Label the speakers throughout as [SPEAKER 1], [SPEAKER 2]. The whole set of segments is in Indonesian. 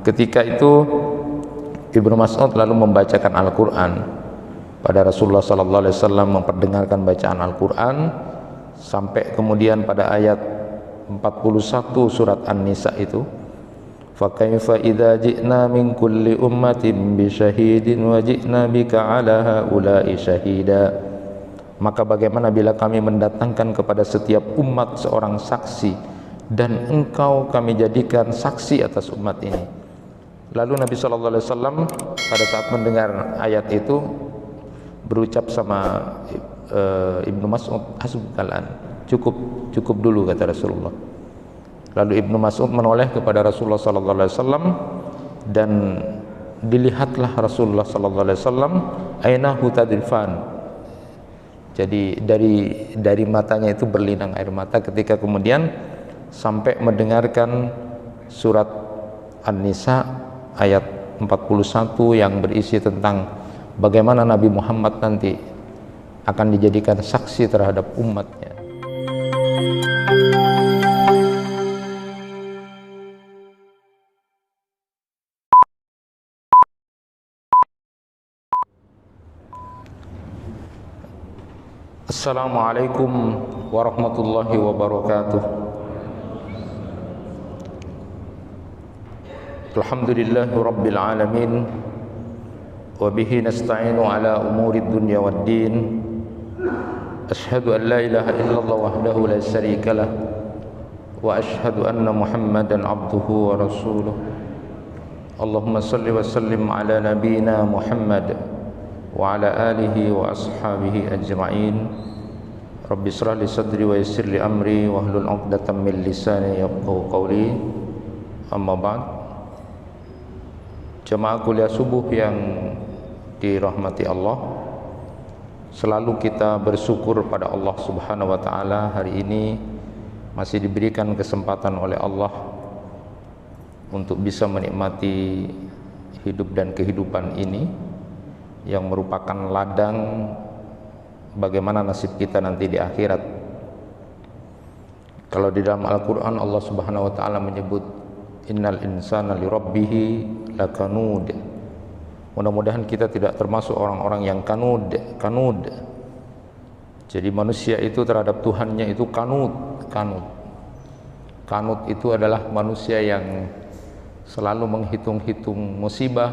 [SPEAKER 1] ketika itu Ibnu Mas'ud lalu membacakan Al-Quran pada Rasulullah sallallahu alaihi wasallam, memperdengarkan bacaan Al-Quran sampai kemudian pada ayat 41 surat An-Nisa itu, fa kaifa idza ji'na min kulli ummatin bi syahidin wa ji'na bika 'ala haula'i syahida. Maka bagaimana bila kami mendatangkan kepada setiap umat seorang saksi dan engkau kami jadikan saksi atas umat ini. Lalu Nabi sallallahu alaihi wasallam pada saat mendengar ayat itu berucap sama Ibnu Mas'ud, hasbukalan, cukup dulu, kata Rasulullah. Lalu Ibnu Mas'ud menoleh kepada Rasulullah sallallahu alaihi wasallam dan dilihatlah Rasulullah sallallahu alaihi wasallam, ainahu tadrifan. Jadi dari matanya itu berlinang air mata ketika kemudian sampai mendengarkan surat An-Nisa ayat 41 yang berisi tentang bagaimana Nabi Muhammad nanti akan dijadikan saksi terhadap umatnya. Assalamualaikum warahmatullahi wabarakatuh. Alhamdulillahi rabbil alamin, wa bihi nasta'inu ala umurid dunya waddin. Ashhadu an la ilaha illallah wahdahu la syarika lah, wa ashhadu anna Muhammadan abduhu wa rasuluh. Allahumma salli wa sallim ala nabiyyina Muhammad wa ala alihi wa ashabihi ajma'in. Rabbi shrah li sadri wa yassir li amri wahlul 'uqdatam min lisani yafqahu qawli. Amma ba'd. Jemaah kuliah subuh yang dirahmati Allah, selalu kita bersyukur pada Allah Subhanahu wa taala. Hari ini masih diberikan kesempatan oleh Allah untuk bisa menikmati hidup dan kehidupan ini yang merupakan ladang bagaimana nasib kita nanti di akhirat. Kalau di dalam Al-Qur'an Allah Subhanahu wa taala menyebut innal insana li rabbih lakanud. Mudah-mudahan kita tidak termasuk orang-orang yang kanud. Jadi manusia itu terhadap Tuhannya itu kanud. Kanud itu adalah manusia yang selalu menghitung-hitung musibah,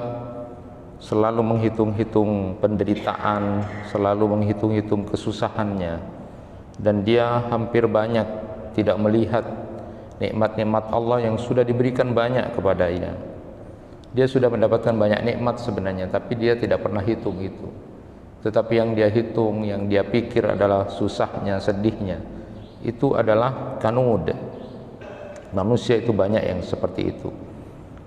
[SPEAKER 1] selalu menghitung-hitung penderitaan, selalu menghitung-hitung kesusahannya, dan dia hampir banyak tidak melihat nikmat-nikmat Allah yang sudah diberikan banyak kepadanya. Dia sudah mendapatkan banyak nikmat sebenarnya, tapi dia tidak pernah hitung itu. Tetapi yang dia hitung, yang dia pikir adalah susahnya, sedihnya. Itu adalah kanud. Manusia itu banyak yang seperti itu.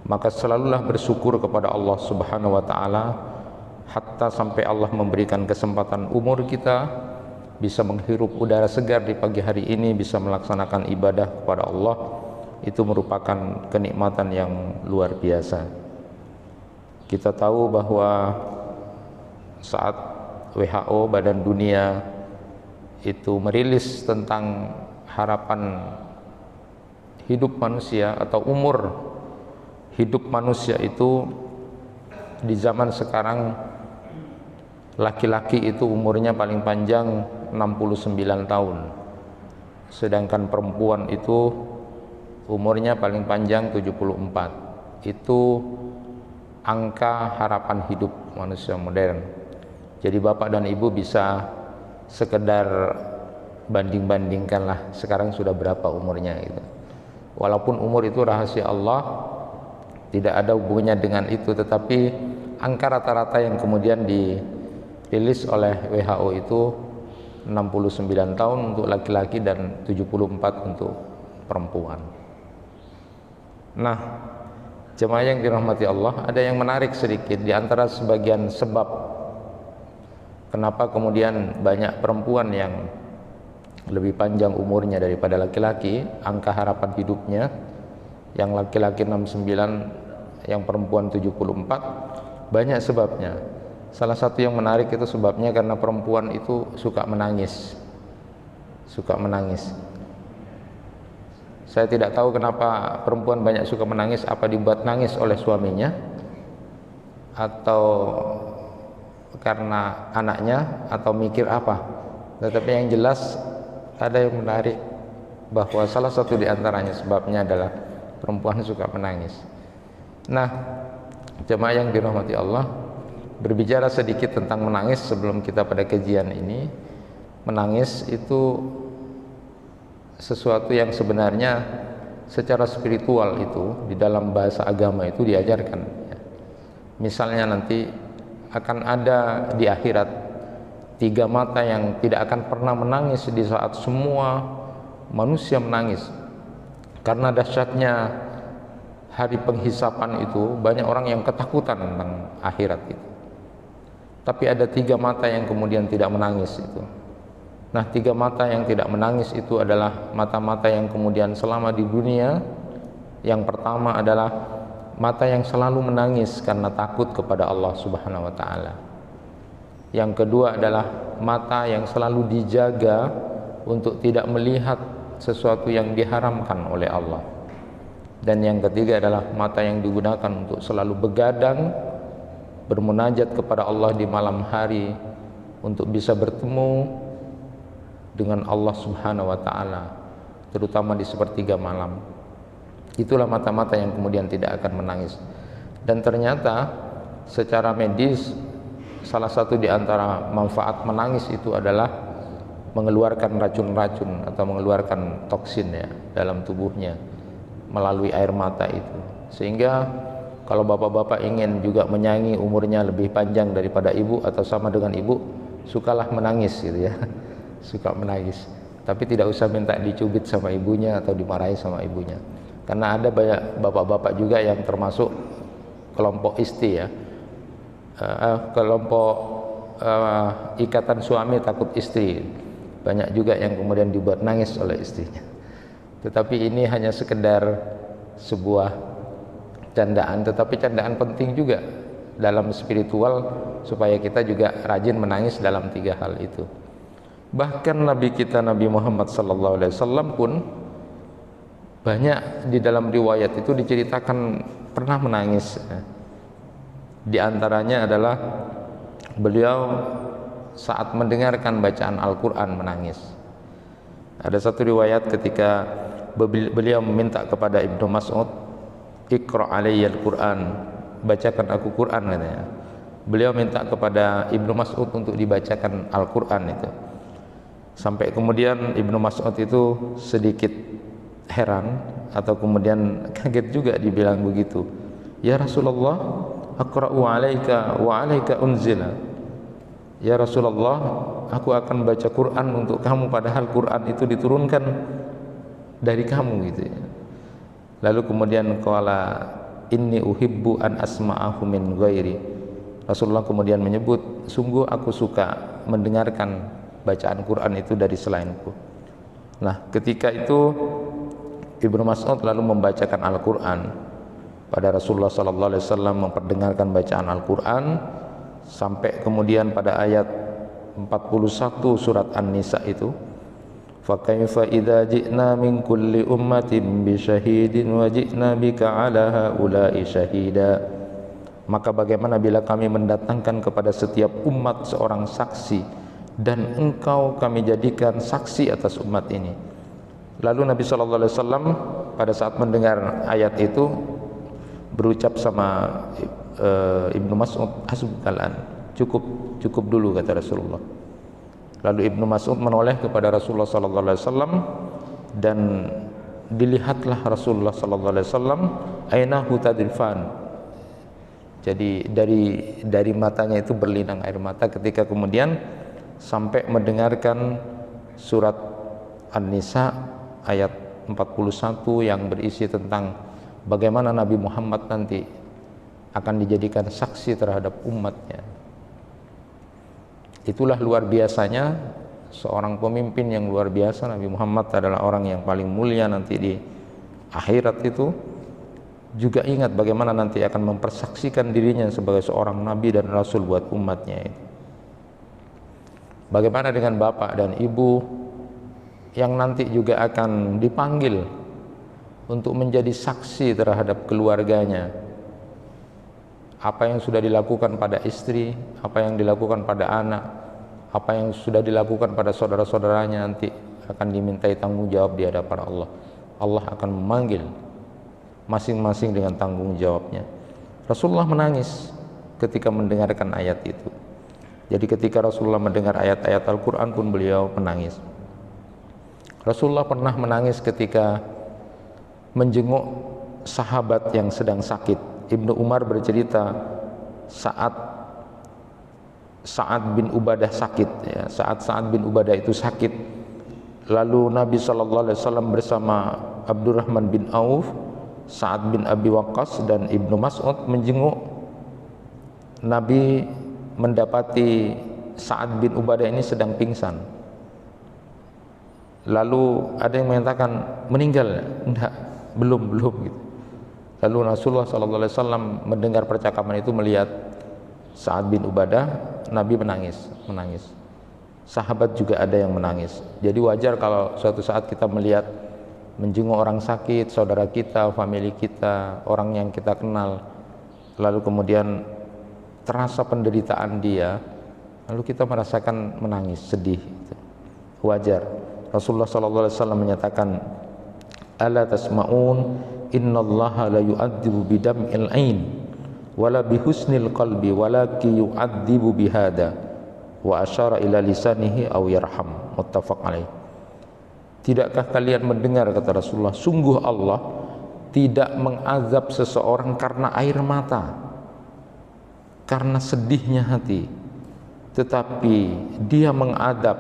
[SPEAKER 1] Maka selalulah bersyukur kepada Allah Subhanahu wa taala, hatta sampai Allah memberikan kesempatan umur kita bisa menghirup udara segar di pagi hari ini, bisa melaksanakan ibadah kepada Allah. Itu merupakan kenikmatan yang luar biasa. Kita tahu bahwa saat WHO, Badan Dunia, itu merilis tentang harapan hidup manusia atau umur hidup manusia itu di zaman sekarang, laki-laki itu umurnya paling panjang 69 tahun, sedangkan perempuan itu umurnya paling panjang 74. Itu angka harapan hidup manusia modern. Jadi bapak dan ibu bisa sekedar banding-bandingkanlah sekarang sudah berapa umurnya gitu. Walaupun umur itu rahasia Allah, tidak ada hubungannya dengan itu, tetapi angka rata-rata yang kemudian dirilis oleh WHO itu 69 tahun untuk laki-laki dan 74 untuk perempuan. Nah, jemaah yang dirahmati Allah, ada yang menarik sedikit di antara sebagian sebab kenapa kemudian banyak perempuan yang lebih panjang umurnya daripada laki-laki, angka harapan hidupnya, yang laki-laki 69, yang perempuan 74, banyak sebabnya. Salah satu yang menarik itu sebabnya karena perempuan itu suka menangis. Saya tidak tahu kenapa perempuan banyak suka menangis, apa dibuat nangis oleh suaminya atau karena anaknya atau mikir apa. Tetapi yang jelas ada yang menarik bahwa salah satu di antaranya sebabnya adalah perempuan suka menangis. Nah, jemaah yang dirahmati Allah, berbicara sedikit tentang menangis sebelum kita pada kajian ini. Menangis itu sesuatu yang sebenarnya secara spiritual itu di dalam bahasa agama itu diajarkan. Misalnya nanti akan ada di akhirat 3 mata yang tidak akan pernah menangis di saat semua manusia menangis. Karena dahsyatnya hari penghisapan itu, banyak orang yang ketakutan tentang akhirat itu. Tapi ada 3 mata yang kemudian tidak menangis itu. Nah, 3 mata yang tidak menangis itu adalah mata-mata yang kemudian selama di dunia. Yang pertama adalah mata yang selalu menangis karena takut kepada Allah Subhanahu wa taala. Yang kedua adalah mata yang selalu dijaga untuk tidak melihat sesuatu yang diharamkan oleh Allah. Dan yang ketiga adalah mata yang digunakan untuk selalu begadang bermunajat kepada Allah di malam hari untuk bisa bertemu dengan Allah Subhanahu wa taala, terutama di sepertiga malam. Itulah mata-mata yang kemudian tidak akan menangis. Dan ternyata secara medis salah satu di antara manfaat menangis itu adalah mengeluarkan racun-racun atau mengeluarkan toksin ya dalam tubuhnya melalui air mata itu. Sehingga kalau bapak-bapak ingin juga menyayangi umurnya lebih panjang daripada ibu atau sama dengan ibu, sukalah menangis gitu ya. Suka menangis, tapi tidak usah minta dicubit sama ibunya atau dimarahi sama ibunya, karena ada banyak bapak-bapak juga yang termasuk kelompok isti ya, kelompok ikatan suami takut istri, banyak juga yang kemudian dibuat nangis oleh istrinya. Tetapi ini hanya sekedar sebuah candaan, tetapi candaan penting juga dalam spiritual supaya kita juga rajin menangis dalam 3 hal itu. Bahkan Nabi kita Nabi Muhammad SAW pun banyak di dalam riwayat itu diceritakan pernah menangis. Di antaranya adalah beliau saat mendengarkan bacaan Al-Quran menangis. Ada satu riwayat ketika beliau meminta kepada Ibnu Mas'ud, "Iqra' alayya al-Quran," bacakan aku Quran katanya. Beliau minta kepada Ibnu Mas'ud untuk dibacakan Al-Quran itu. Sampai kemudian Ibnu Mas'ud itu sedikit heran atau kemudian kaget juga dibilang begitu. "Ya Rasulullah, aqra'u 'alaika wa 'alaika unzila." Ya Rasulullah, aku akan baca Quran untuk kamu padahal Quran itu diturunkan dari kamu gitu ya. Lalu kemudian qala inni uhibbu an asma'ahu min ghairi. Rasulullah kemudian menyebut, sungguh aku suka mendengarkan bacaan Quran itu dari selainku. Nah, ketika itu Ibnu Mas'ud lalu membacakan Al-Quran pada Rasulullah SAW, memperdengarkan bacaan Al-Quran sampai kemudian pada ayat 41 surat An-Nisa itu, fa kaifa idza ji'na min kulli ummatin bi syahidin wa ji'na bika 'ala haula'i syahida. Maka bagaimana bila kami mendatangkan kepada setiap umat seorang saksi dan engkau kami jadikan saksi atas umat ini. Lalu Nabi SAW pada saat mendengar ayat itu berucap sama Ibnu Mas'ud, hasbukalan, cukup dulu kata Rasulullah. Lalu Ibnu Mas'ud menoleh kepada Rasulullah SAW dan dilihatlah Rasulullah SAW, ainahu tadrifan. Jadi dari matanya itu berlinang air mata ketika kemudian sampai mendengarkan surat An-Nisa ayat 41 yang berisi tentang bagaimana Nabi Muhammad nanti akan dijadikan saksi terhadap umatnya. Itulah luar biasanya seorang pemimpin yang luar biasa. Nabi Muhammad adalah orang yang paling mulia nanti di akhirat itu. Juga ingat bagaimana nanti akan mempersaksikan dirinya sebagai seorang nabi dan rasul buat umatnya itu. Bagaimana dengan bapak dan ibu yang nanti juga akan dipanggil untuk menjadi saksi terhadap keluarganya, apa yang sudah dilakukan pada istri, apa yang dilakukan pada anak, apa yang sudah dilakukan pada saudara-saudaranya, nanti akan dimintai tanggung jawab di hadapan Allah. Allah akan memanggil masing-masing dengan tanggung jawabnya. Rasulullah menangis ketika mendengarkan ayat itu. Jadi ketika Rasulullah mendengar ayat-ayat Al-Quran pun beliau menangis. Rasulullah pernah menangis ketika menjenguk sahabat yang sedang sakit. Ibnu Umar bercerita saat Sa'ad bin Ubadah sakit, ya, saat Sa'ad bin Ubadah itu sakit, lalu Nabi SAW bersama Abdurrahman bin Auf, Sa'ad bin Abi Waqqas dan Ibnu Mas'ud menjenguk. Nabi mendapati Sa'ad bin Ubadah ini sedang pingsan. Lalu ada yang mengatakan meninggal, enggak, belum gitu. Lalu Rasulullah SAW mendengar percakapan itu, melihat Sa'ad bin Ubadah, Nabi menangis. Sahabat juga ada yang menangis. Jadi wajar kalau suatu saat kita melihat menjenguk orang sakit, saudara kita, famili kita, orang yang kita kenal, lalu kemudian terasa penderitaan dia, lalu kita merasakan menangis, sedih. Wajar. Rasulullah SAW menyatakan, "Ala tasma'un innallaha la yu'adzibu bidam'il ain wala bihusnil qalbi walaki yu'adzibu bihada wa asyara ila lisanihi aw yarham." Muttafaq alaih. Tidakkah kalian mendengar, kata Rasulullah, sungguh Allah tidak mengazab seseorang karena air mata, karena sedihnya hati, tetapi dia mengadab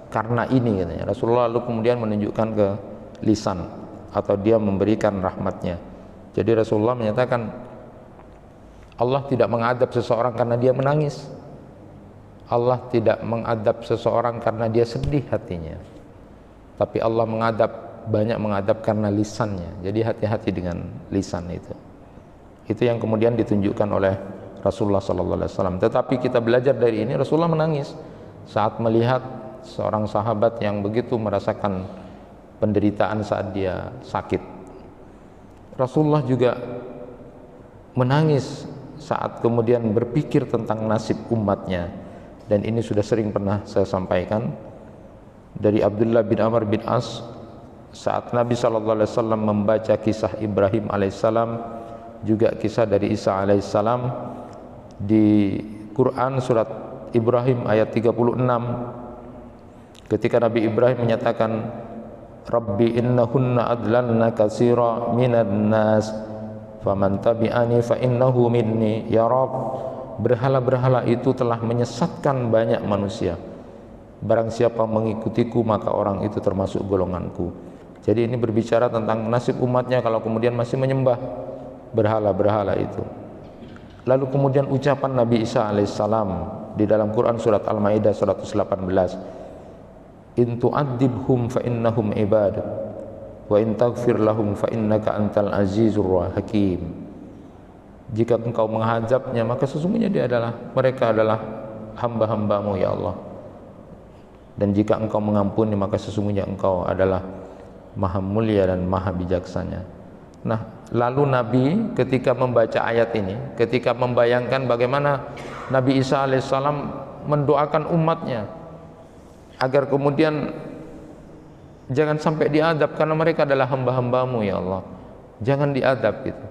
[SPEAKER 1] karena ini, katanya. Rasulullah lalu kemudian menunjukkan ke lisan, atau dia memberikan rahmatnya. Jadi Rasulullah menyatakan Allah tidak mengadab seseorang karena dia menangis, Allah tidak mengadab seseorang karena dia sedih hatinya, tapi Allah banyak mengadab karena lisannya. Jadi hati-hati dengan lisan itu. Itu yang kemudian ditunjukkan oleh Rasulullah SAW. Tetapi kita belajar dari ini, Rasulullah menangis saat melihat seorang sahabat yang begitu merasakan penderitaan saat dia sakit. Rasulullah juga menangis saat kemudian berpikir tentang nasib umatnya, dan ini sudah sering pernah saya sampaikan dari Abdullah bin Amr bin As, saat Nabi SAW membaca kisah Ibrahim alaihissalam, juga kisah dari Isa alaihissalam di Quran surat Ibrahim ayat 36, ketika Nabi Ibrahim menyatakan, Rabbi innahunna adlanna katsira minan nas faman tabi'ani fa innahu minni. Ya Rabb, berhala-berhala itu telah menyesatkan banyak manusia, barang siapa mengikutiku maka orang itu termasuk golonganku. Jadi ini berbicara tentang nasib umatnya kalau kemudian masih menyembah berhala-berhala itu. Lalu kemudian ucapan Nabi Isa alaihissalam di dalam Quran surat Al-Maidah 118, in tu'adzibhum fa innahum ibad wa in taghfir lahum fa innaka antal azizur hakim. Jika engkau menghazabnya maka sesungguhnya mereka adalah hamba-hambamu ya Allah, dan jika engkau mengampuni maka sesungguhnya engkau adalah maha mulia dan maha bijaksana. Nah, lalu Nabi ketika membaca ayat ini, ketika membayangkan bagaimana Nabi Isa alaihissalam mendoakan umatnya agar kemudian jangan sampai diadab karena mereka adalah hamba-hambamu ya Allah, jangan diadab gitu.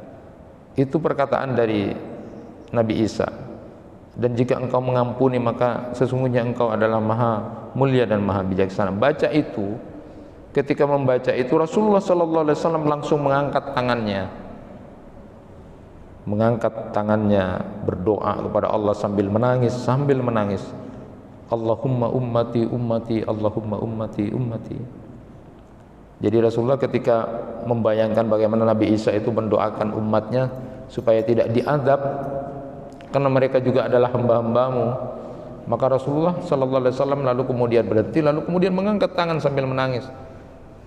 [SPEAKER 1] Itu perkataan dari Nabi Isa. Dan jika engkau mengampuni maka sesungguhnya engkau adalah maha mulia dan maha bijaksana. Baca itu, ketika membaca itu Rasulullah SAW langsung mengangkat tangannya berdoa kepada Allah sambil menangis, Allahumma ummati ummati, Allahumma ummati ummati. Jadi Rasulullah ketika membayangkan bagaimana Nabi Isa itu mendoakan umatnya supaya tidak diazab karena mereka juga adalah hamba-hambamu, maka Rasulullah SAW lalu kemudian berhenti, lalu kemudian mengangkat tangan sambil menangis,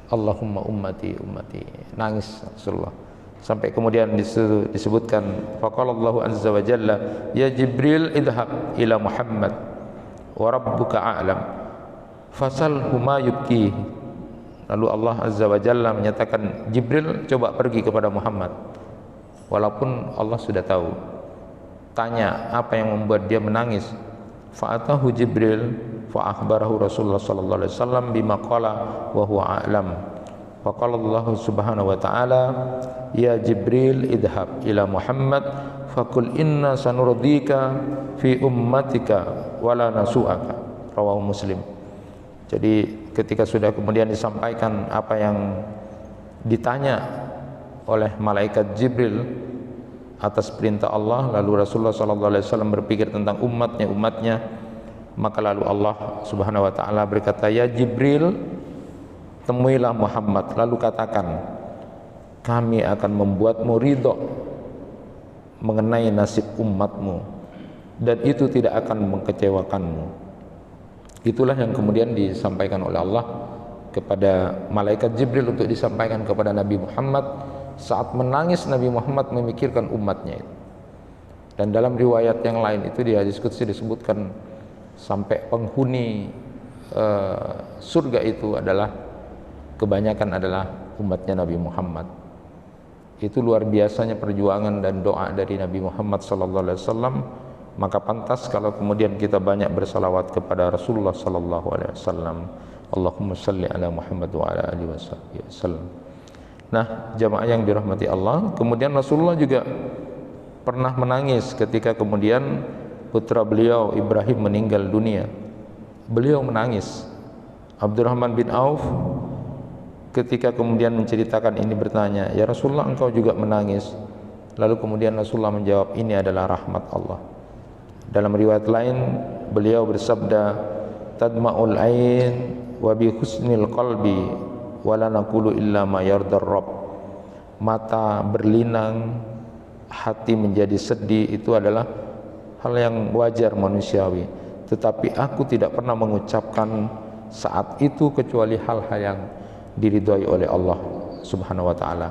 [SPEAKER 1] Allahumma ummati ummati, nangis Rasulullah. Sampai kemudian disebutkan, faqala Allahu azza wa jalla, ya Jibril idhab ila Muhammad wa rabbuka a'lam fasalhu ma yubkihi. Lalu Allah Azza wa Jalla menyatakan, Jibril coba pergi kepada Muhammad, walaupun Allah sudah tahu. Tanya apa yang membuat dia menangis. Fa'atahu Jibril fa akhbarahu Rasulullah sallallahu alaihi wasallam bima qala wa huwa a'lam. Faqala Allah Subhanahu wa taala, ya Jibril idhab ila Muhammad faqul inna sanurdika fi ummatika wala nasu'aka. Rawahu Muslim. Jadi ketika sudah kemudian disampaikan apa yang ditanya oleh malaikat Jibril atas perintah Allah, lalu Rasulullah SAW berpikir tentang umatnya, maka lalu Allah Subhanahu wa taala berkata, ya Jibril, temuilah Muhammad, lalu katakan, kami akan membuatmu ridho mengenai nasib umatmu, dan itu tidak akan mengkecewakanmu. Itulah yang kemudian disampaikan oleh Allah kepada malaikat Jibril untuk disampaikan kepada Nabi Muhammad saat menangis. Nabi Muhammad memikirkan umatnya itu. Dan dalam riwayat yang lain itu di hadis qudsi disebutkan sampai penghuni surga itu adalah kebanyakan adalah umatnya Nabi Muhammad. Itu luar biasanya perjuangan dan doa dari Nabi Muhammad SAW. Maka pantas kalau kemudian kita banyak bersalawat kepada Rasulullah SAW. Allahumma salli ala Muhammad wa ala alihi wasallam. Nah, jamaah yang dirahmati Allah, kemudian Rasulullah juga pernah menangis ketika kemudian putra beliau Ibrahim meninggal dunia. Beliau menangis. Abdurrahman bin Auf ketika kemudian menceritakan ini bertanya, ya Rasulullah, engkau juga menangis? Lalu kemudian Rasulullah menjawab, ini adalah rahmat Allah. Dalam riwayat lain beliau bersabda, tadma'ul ain wa bi husnil qalbi wa la naqulu illa ma yardar rabb. Mata berlinang, hati menjadi sedih, itu adalah hal yang wajar manusiawi, tetapi aku tidak pernah mengucapkan saat itu kecuali hal-hal yang diridhoi oleh Allah Subhanahu wa taala.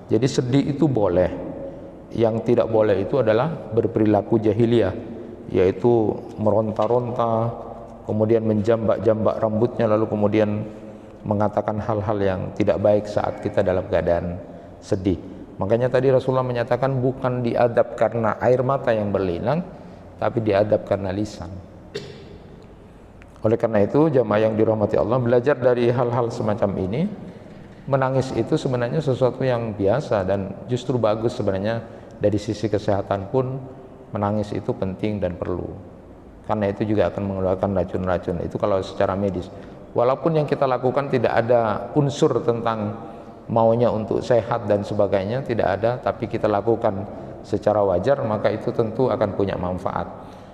[SPEAKER 1] Jadi sedih itu boleh. Yang tidak boleh itu adalah berperilaku jahiliyah, yaitu meronta-ronta, kemudian menjambak-jambak rambutnya, lalu kemudian mengatakan hal-hal yang tidak baik saat kita dalam keadaan sedih. Makanya tadi Rasulullah menyatakan bukan diadab karena air mata yang berlinang, tapi diadab karena lisan. Oleh karena itu, jamaah yang dirahmati Allah, belajar dari hal-hal semacam ini. Menangis itu sebenarnya sesuatu yang biasa dan justru bagus sebenarnya. Dari sisi kesehatan pun menangis itu penting dan perlu, karena itu juga akan mengeluarkan racun-racun. Itu kalau secara medis. Walaupun yang kita lakukan tidak ada unsur tentang maunya untuk sehat dan sebagainya, tidak ada, tapi kita lakukan secara wajar, maka itu tentu akan punya manfaat.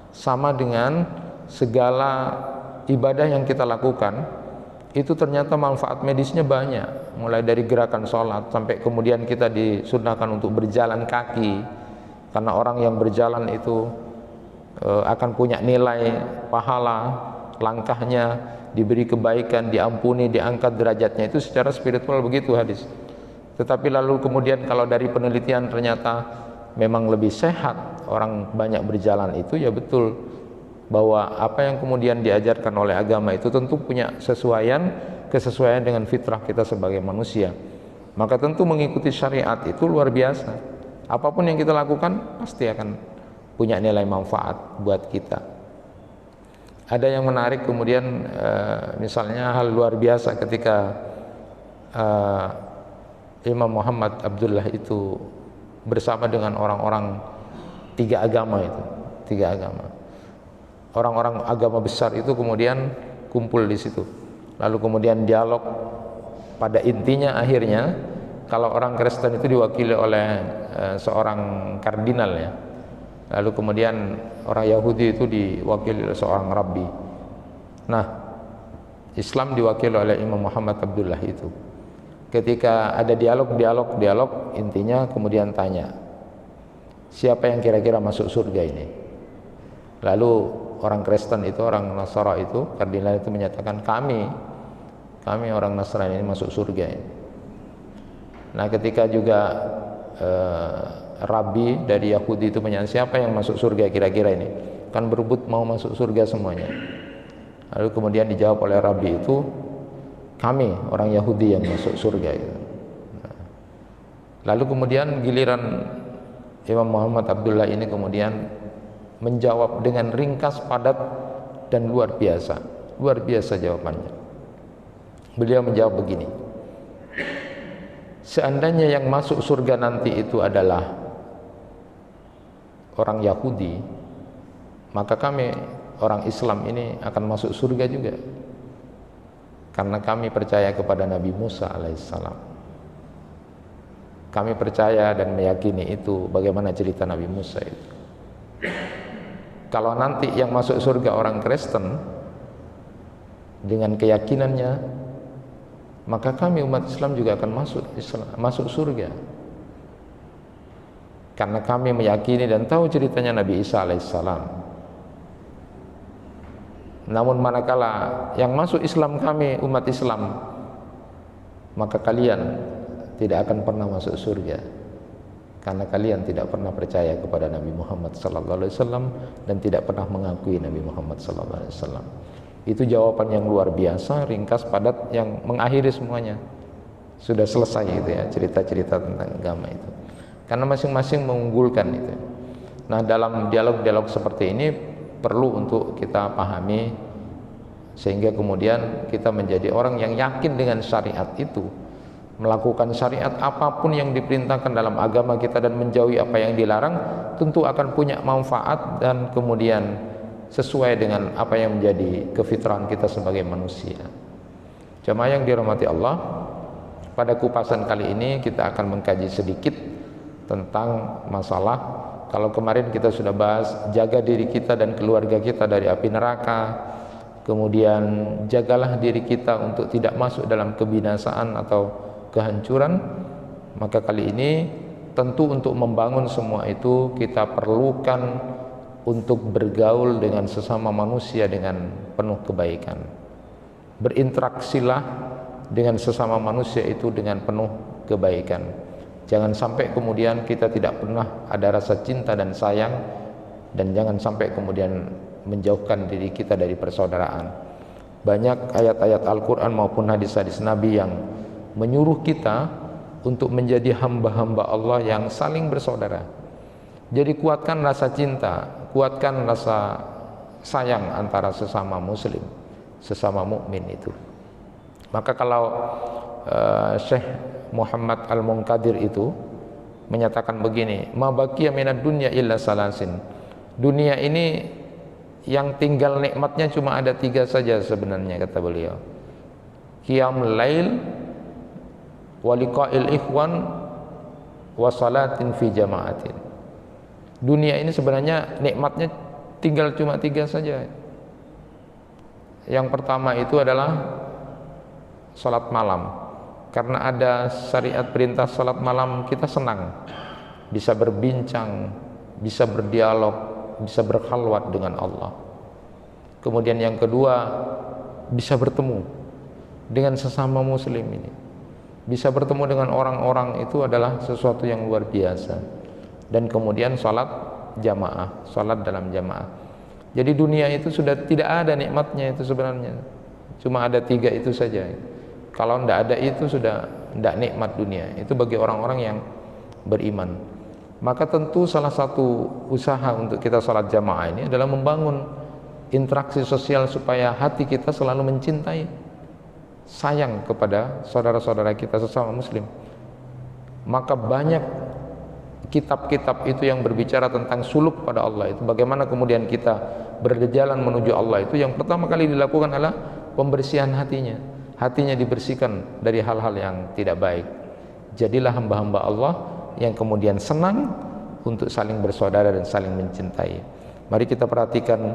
[SPEAKER 1] Sama dengan segala ibadah yang kita lakukan, itu ternyata manfaat medisnya banyak, mulai dari gerakan sholat sampai kemudian kita disunnahkan untuk berjalan kaki, karena orang yang berjalan itu akan punya nilai pahala, langkahnya diberi kebaikan, diampuni, diangkat derajatnya. Itu secara spiritual begitu hadis. Tetapi lalu kemudian kalau dari penelitian ternyata memang lebih sehat orang banyak berjalan, itu ya betul bahwa apa yang kemudian diajarkan oleh agama itu tentu punya kesesuaian dengan fitrah kita sebagai manusia. Maka tentu mengikuti syariat itu luar biasa. Apapun yang kita lakukan pasti akan punya nilai manfaat buat kita. Ada yang menarik kemudian misalnya hal luar biasa ketika Imam Muhammad Abdullah itu bersama dengan orang-orang tiga agama. Orang-orang agama besar itu kemudian kumpul di situ. Lalu kemudian dialog, pada intinya akhirnya kalau orang Kristen itu diwakili oleh seorang kardinal ya. Lalu kemudian orang Yahudi itu diwakili oleh seorang rabbi. Nah, Islam diwakili oleh Imam Muhammad Abdullah itu. Ketika ada dialog, intinya kemudian tanya, siapa yang kira-kira masuk surga ini? Lalu orang Kristen itu, orang Nasara itu, kardinal itu menyatakan, kami orang Nasrani ini masuk surga ini. Nah, ketika juga Rabi dari Yahudi itu menyatakan, siapa yang masuk surga kira-kira ini? Kan berebut mau masuk surga semuanya. Lalu kemudian dijawab oleh Rabi itu, kami orang Yahudi yang masuk surga itu. Lalu kemudian giliran Imam Muhammad Abdullah ini kemudian menjawab dengan ringkas, padat, dan luar biasa jawabannya. Beliau menjawab begini, seandainya yang masuk surga nanti itu adalah orang Yahudi, maka kami orang Islam ini akan masuk surga juga, karena kami percaya kepada Nabi Musa alaihissalam. Kami percaya dan meyakini itu bagaimana cerita Nabi Musa itu. Kalau nanti yang masuk surga orang Kristen dengan keyakinannya, maka kami umat Islam juga akan masuk surga, karena kami meyakini dan tahu ceritanya Nabi Isa alaihissalam. Namun manakala yang masuk Islam kami umat Islam, maka kalian tidak akan pernah masuk surga, karena kalian tidak pernah percaya kepada Nabi Muhammad SAW dan tidak pernah mengakui Nabi Muhammad SAW. Itu jawaban yang luar biasa, ringkas, padat, yang mengakhiri semuanya. Sudah selesai itu ya, cerita-cerita tentang agama itu, karena masing-masing mengunggulkan itu. Nah, dalam dialog-dialog seperti ini perlu untuk kita pahami, sehingga kemudian kita menjadi orang yang yakin dengan syariat itu, melakukan syariat apapun yang diperintahkan dalam agama kita dan menjauhi apa yang dilarang, tentu akan punya manfaat dan kemudian sesuai dengan apa yang menjadi kefitrahan kita sebagai manusia. Jemaah yang dirahmati Allah, pada kupasan kali ini kita akan mengkaji sedikit tentang masalah, kalau kemarin kita sudah bahas jaga diri kita dan keluarga kita dari api neraka, kemudian jagalah diri kita untuk tidak masuk dalam kebinasaan atau kehancuran, maka kali ini tentu untuk membangun semua itu kita perlukan untuk bergaul dengan sesama manusia dengan penuh kebaikan. Berinteraksilah dengan sesama manusia itu dengan penuh kebaikan. Jangan sampai kemudian kita tidak pernah ada rasa cinta dan sayang, dan jangan sampai kemudian menjauhkan diri kita dari persaudaraan. Banyak ayat-ayat Al-Quran maupun hadis-hadis Nabi yang menyuruh kita untuk menjadi hamba-hamba Allah yang saling bersaudara. Jadi kuatkan rasa cinta, kuatkan rasa sayang antara sesama muslim, sesama mukmin itu. Maka kalau Syekh Muhammad Al-Munkadir itu menyatakan begini, ma baqiya minad dunya illa salasin. Dunia ini yang tinggal nikmatnya cuma ada 3 saja sebenarnya, kata beliau. Qiyamul lail, wa liqa'il ikhwan, wa salatin fi jama'atin. Dunia ini sebenarnya nikmatnya tinggal cuma 3 saja. Yang pertama itu adalah salat malam. Karena ada syariat perintah salat malam, kita senang bisa berbincang, bisa berdialog, bisa berkhalwat dengan Allah. Kemudian yang kedua, bisa bertemu dengan sesama muslim ini. Bisa bertemu dengan orang-orang itu adalah sesuatu yang luar biasa. Dan kemudian salat jamaah, salat dalam jamaah. Jadi dunia itu sudah tidak ada nikmatnya itu sebenarnya. Cuma ada 3 itu saja. Kalau tidak ada itu sudah tidak nikmat dunia. Itu bagi orang-orang yang beriman. Maka tentu salah satu usaha untuk kita salat jamaah ini adalah membangun interaksi sosial supaya hati kita selalu mencintai, sayang kepada saudara-saudara kita sesama muslim. Maka banyak kitab-kitab itu yang berbicara tentang suluk pada Allah itu, bagaimana kemudian kita berjalan menuju Allah itu. Yang pertama kali dilakukan adalah pembersihan hatinya dibersihkan dari hal-hal yang tidak baik. Jadilah hamba-hamba Allah yang kemudian senang untuk saling bersaudara dan saling mencintai. Mari kita perhatikan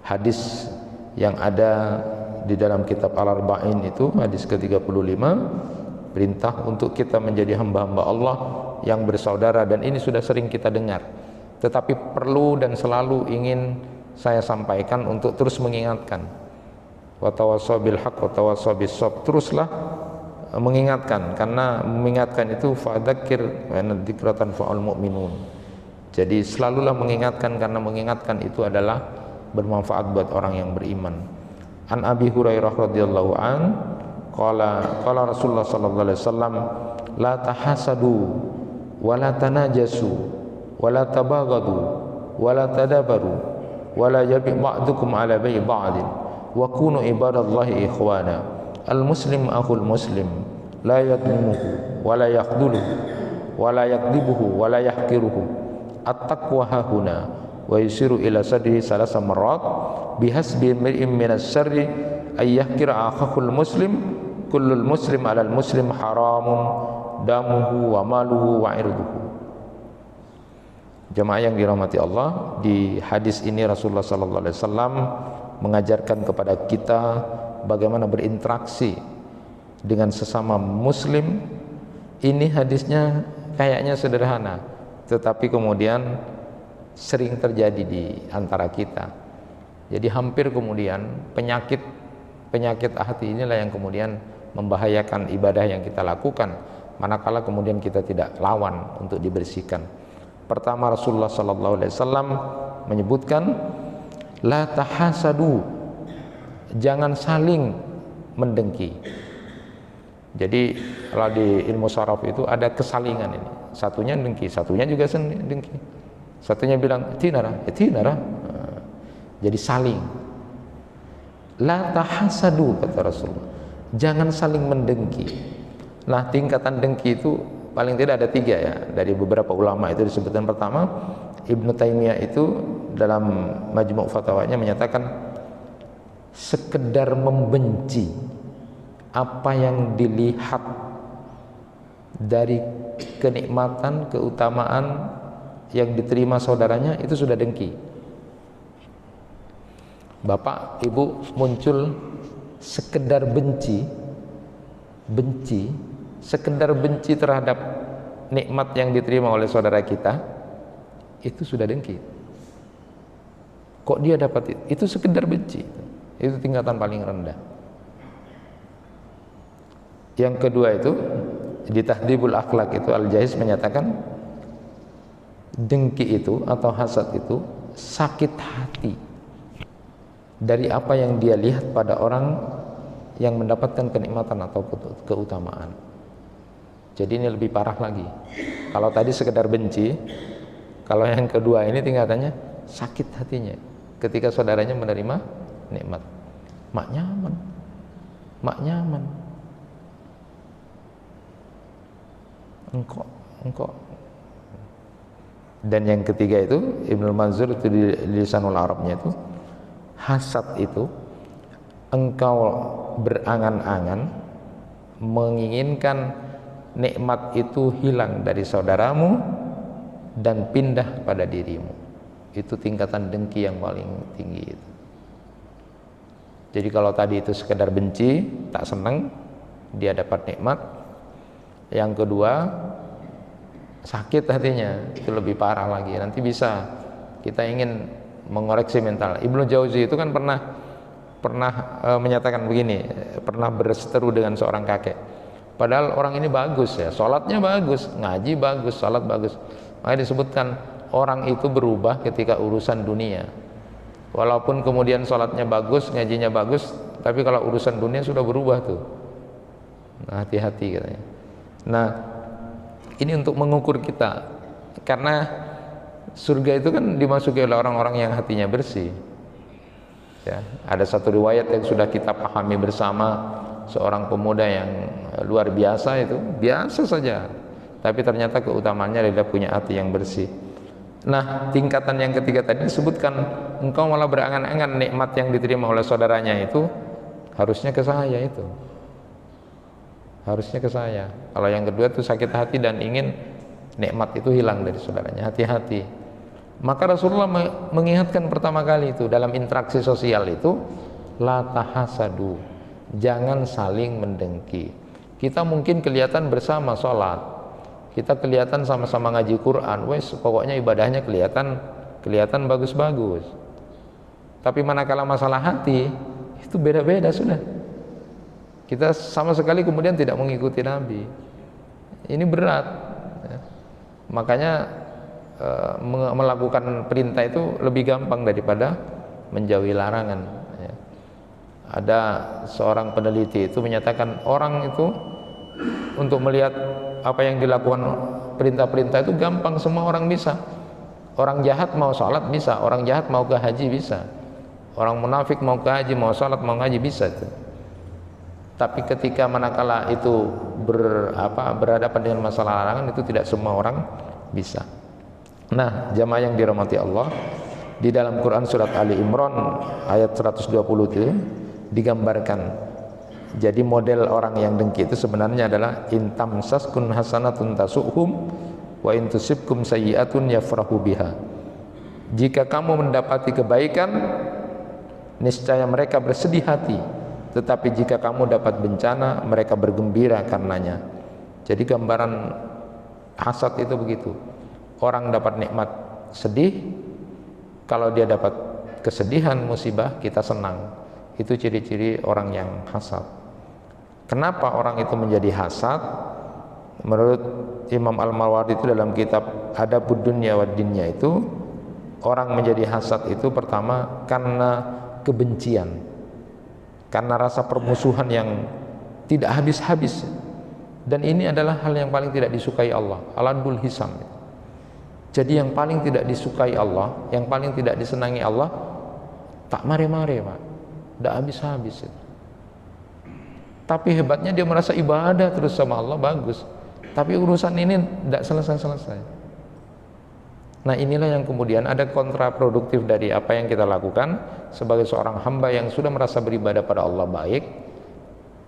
[SPEAKER 1] hadis yang ada di dalam kitab Al-Arba'in itu, hadis ke-35, perintah untuk kita menjadi hamba-hamba Allah yang bersaudara. Dan ini sudah sering kita dengar, tetapi perlu dan selalu ingin saya sampaikan untuk terus mengingatkan. Wa tawassaw bil haqq wa tawassaw bis sabr. Teruslah mengingatkan, karena mengingatkan itu fadzakir wa dzikratan fa'al mu'minun. Jadi selalulah mengingatkan, karena mengingatkan itu adalah bermanfaat buat orang yang beriman. An Abi Hurairah radhiyallahu an, qala Rasulullah sallallahu alaihi wasallam, la tahasadu wa la tanajasu wa la tabaghadu wa la tadabaru wa la yabi ba'dukum ala bai ba'din wa kunu ibadallahi ikhwana. Al muslim akhul muslim, la yadlimuhu wa la yakhdhuluhu wa la yakdibuhu wa la yahqiruhu. At-taqwa hahuna wa yusiru ila sadrihi salasa marrat bihasbi imri'in minas syarri ay yahqira akhahul muslim. Kullul muslim alal muslim haramun damuhu wa maluhu wa irduhu. Jemaah yang dirahmati Allah, di hadis ini Rasulullah sallallahu alaihi wasallam mengajarkan kepada kita bagaimana berinteraksi dengan sesama muslim. Ini hadisnya kayaknya sederhana, tetapi kemudian sering terjadi di antara kita. Jadi hampir kemudian penyakit hati inilah yang kemudian membahayakan ibadah yang kita lakukan, manakala kemudian kita tidak lawan untuk dibersihkan. Pertama, Rasulullah sallallahu alaihi wasallam menyebutkan la tahasadu, jangan saling mendengki. Jadi kalau di ilmu syaraf itu ada kesalingan ini, satunya dengki, satunya juga dengki, satunya bilang tinara. Jadi saling. La tahasadu, kata Rasulullah, jangan saling mendengki. Nah, tingkatan dengki itu paling tidak ada 3 ya, dari beberapa ulama itu disebutkan. Pertama, Ibnu Taimiyah itu dalam Majmu' Fatwanya menyatakan sekedar membenci apa yang dilihat dari kenikmatan, keutamaan yang diterima saudaranya, itu sudah dengki. Bapak, ibu muncul sekedar benci, sekedar benci terhadap nikmat yang diterima oleh saudara kita, itu sudah dengki. Kok dia dapat itu sekedar benci, itu tingkatan paling rendah. Yang kedua itu di Tahdhibul Akhlaq itu Al-Jaiz menyatakan dengki itu atau hasad itu sakit hati dari apa yang dia lihat pada orang yang mendapatkan kenikmatan atau keutamaan. Jadi ini lebih parah lagi. Kalau tadi sekedar benci, kalau yang kedua ini tingkatannya sakit hatinya ketika saudaranya menerima nikmat. Mak nyaman. Engkau. Dan yang ketiga itu Ibnu Manzur itu di Lisanul Arabnya itu, hasad itu engkau berangan-angan menginginkan nikmat itu hilang dari saudaramu dan pindah pada dirimu. Itu tingkatan dengki yang paling tinggi itu. Jadi kalau tadi itu sekedar benci, tak senang dia dapat nikmat. Yang kedua, sakit hatinya, itu lebih parah lagi. Nanti bisa kita ingin mengoreksi mental. Ibnu Jauzi itu kan pernah menyatakan begini, pernah berseteru dengan seorang kakek. Padahal orang ini bagus ya, sholatnya bagus, ngaji bagus, sholat bagus. Makanya disebutkan orang itu berubah ketika urusan dunia. Walaupun kemudian sholatnya bagus, ngajinya bagus, tapi kalau urusan dunia sudah berubah tuh. Nah, hati-hati katanya. Nah, ini untuk mengukur kita, karena surga itu kan dimasuki oleh orang-orang yang hatinya bersih. Ya, ada satu riwayat yang sudah kita pahami bersama, seorang pemuda yang luar biasa itu, biasa saja, tapi ternyata keutamaannya adalah punya hati yang bersih. Nah, tingkatan yang ketiga tadi disebutkan, engkau malah berangan-angan nikmat yang diterima oleh saudaranya itu harusnya ke saya itu. Harusnya ke saya. Kalau yang kedua itu sakit hati dan ingin nikmat itu hilang dari saudaranya, hati-hati. Maka Rasulullah mengingatkan pertama kali itu dalam interaksi sosial itu, la tahasadu, jangan saling mendengki. Kita mungkin kelihatan bersama sholat, kita kelihatan sama-sama ngaji Quran, wes pokoknya ibadahnya kelihatan bagus-bagus. Tapi manakala masalah hati, itu beda-beda sudah. Kita sama sekali kemudian tidak mengikuti Nabi. Ini berat ya. Makanya melakukan perintah itu lebih gampang daripada menjauhi larangan ya. Ada seorang peneliti itu menyatakan orang itu untuk melihat apa yang dilakukan perintah-perintah itu gampang, semua orang bisa. Orang jahat mau sholat bisa, orang jahat mau ke haji bisa, orang munafik mau ke haji, mau sholat, mau ngaji bisa itu. Tapi ketika manakala itu berhadapan dengan masalah larangan, itu tidak semua orang bisa. Nah, jamaah yang dirahmati Allah, di dalam Quran surat Ali Imran ayat 120 itu digambarkan. Jadi model orang yang dengki itu sebenarnya adalah intamsaskun hasanatun tasuhum wa intusibkum sayyi'atun yafrahu biha. Jika kamu mendapati kebaikan, niscaya mereka bersedih hati, tetapi jika kamu dapat bencana, mereka bergembira karenanya. Jadi gambaran hasad itu begitu. Orang dapat nikmat sedih, kalau dia dapat kesedihan musibah kita senang. Itu ciri-ciri orang yang hasad. Kenapa orang itu menjadi hasad? Menurut Imam Al-Mawardi itu dalam kitab Adabud Dunya wad Dinnya itu, orang menjadi hasad itu pertama karena kebencian, karena rasa permusuhan yang tidak habis-habis. Dan ini adalah hal yang paling tidak disukai Allah, aladul hisam. Jadi yang paling tidak disukai Allah, yang paling tidak disenangi Allah, tak mare-mare Pak, tidak habis-habis. Tapi hebatnya dia merasa ibadah terus sama Allah, bagus, tapi urusan ini tidak selesai-selesai. Nah, inilah yang kemudian ada kontraproduktif dari apa yang kita lakukan sebagai seorang hamba yang sudah merasa beribadah pada Allah baik,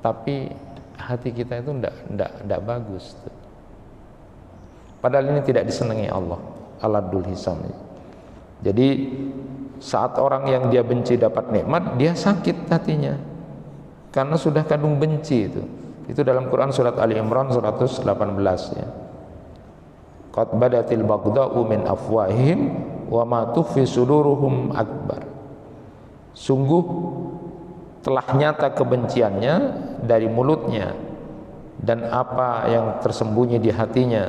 [SPEAKER 1] tapi hati kita itu tidak bagus. Padahal ini tidak disenangi Allah, aladul hisam. Jadi saat orang yang dia benci dapat nikmat, dia sakit hatinya karena sudah kandung benci itu. Itu dalam Quran surat Ali Imran 118 ya. Qad badatil baghdha'u min afwahihim wa ma tukhfi suduruhum akbar. Sungguh telah nyata kebenciannya dari mulutnya, dan apa yang tersembunyi di hatinya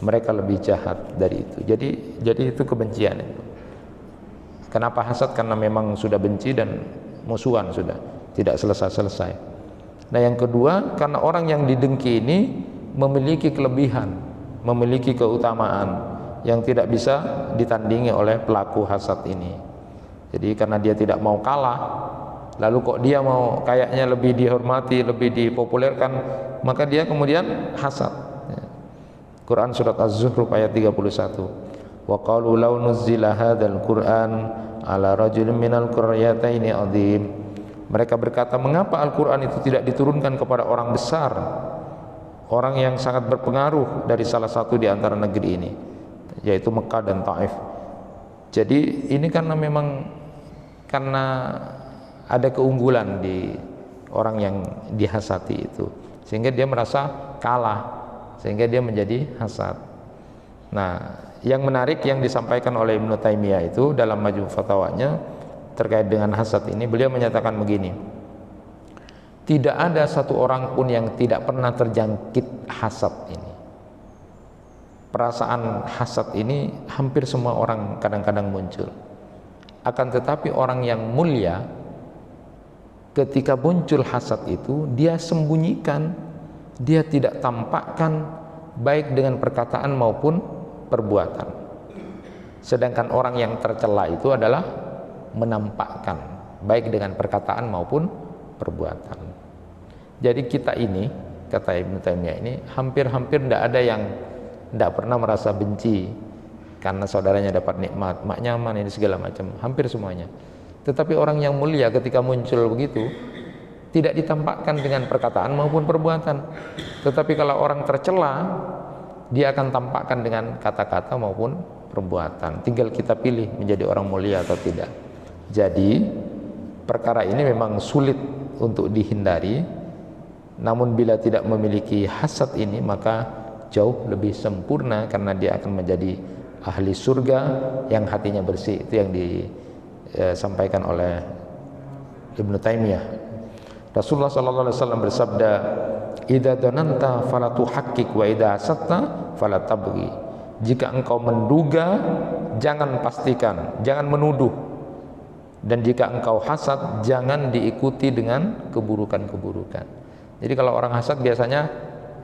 [SPEAKER 1] mereka lebih jahat dari itu. Jadi itu kebencian itu. Kenapa hasad? Karena memang sudah benci dan musuhan, sudah tidak selesai-selesai. Nah, yang kedua, karena orang yang didengki ini memiliki kelebihan, memiliki keutamaan yang tidak bisa ditandingi oleh pelaku hasad ini. Jadi karena dia tidak mau kalah, lalu kok dia mau kayaknya lebih dihormati, lebih dipopulerkan, maka dia kemudian hasad. Quran surat Az-Zukhruf ayat 31. Wa qalu law nuzzila hadzal Qur'an ala rajulin minal qaryataini adzim. Mereka berkata, mengapa Al-Qur'an itu tidak diturunkan kepada orang besar, orang yang sangat berpengaruh dari salah satu di antara negeri ini, yaitu Mekah dan Taif. Jadi ini karena memang ada keunggulan di orang yang dihasati itu, sehingga dia merasa kalah, sehingga dia menjadi hasad. Nah, yang menarik yang disampaikan oleh Ibnu Taimiyah itu dalam Majmu' Fatawanya terkait dengan hasad ini, beliau menyatakan begini: tidak ada satu orang pun yang tidak pernah terjangkit hasad ini. Perasaan hasad ini hampir semua orang kadang-kadang muncul. Akan tetapi orang yang mulia, ketika muncul hasad itu, dia sembunyikan, dia tidak tampakkan, baik dengan perkataan maupun perbuatan. Sedangkan orang yang tercela itu adalah menampakkan, baik dengan perkataan maupun perbuatan. Jadi kita ini, kata Ibnu Taimiyah ini, hampir-hampir tidak ada yang tidak pernah merasa benci karena saudaranya dapat nikmat, mak nyaman, ini segala macam, hampir semuanya. Tetapi orang yang mulia ketika muncul begitu, tidak ditampakkan dengan perkataan maupun perbuatan. Tetapi kalau orang tercela, dia akan tampakkan dengan kata-kata maupun perbuatan. Tinggal kita pilih menjadi orang mulia atau tidak. Jadi perkara ini memang sulit untuk dihindari, namun bila tidak memiliki hasad ini, maka jauh lebih sempurna, karena dia akan menjadi ahli surga yang hatinya bersih. Itu yang disampaikan oleh Ibnu Taimiyah. Rasulullah sallallahu alaihi wasallam bersabda, "Idza dhananta fala tuhaqqiq wa idza hasadta fala tabghi." Jika engkau menduga, jangan pastikan, jangan menuduh. Dan jika engkau hasad, jangan diikuti dengan keburukan-keburukan. Jadi kalau orang hasad biasanya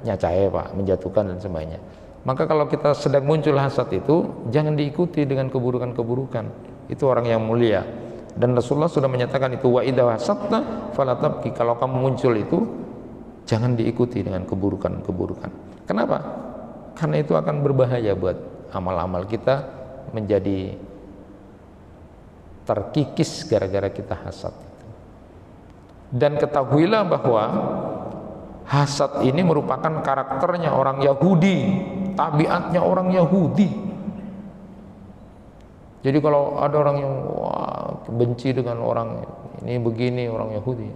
[SPEAKER 1] nyacae pak, menjatuhkan dan sebagainya. Maka kalau kita sedang muncul hasad itu, jangan diikuti dengan keburukan-keburukan. Itu orang yang mulia. Dan Rasulullah sudah menyatakan itu, wa idza hasadta fala tabki. Kalau kamu muncul itu, jangan diikuti dengan keburukan-keburukan. Kenapa? Karena itu akan berbahaya buat amal-amal kita, menjadi terkikis gara-gara kita hasad. Dan ketahuilah bahwa hasad ini merupakan karakternya orang Yahudi, tabiatnya orang Yahudi. Jadi kalau ada orang yang benci dengan orang ini begini, orang Yahudi,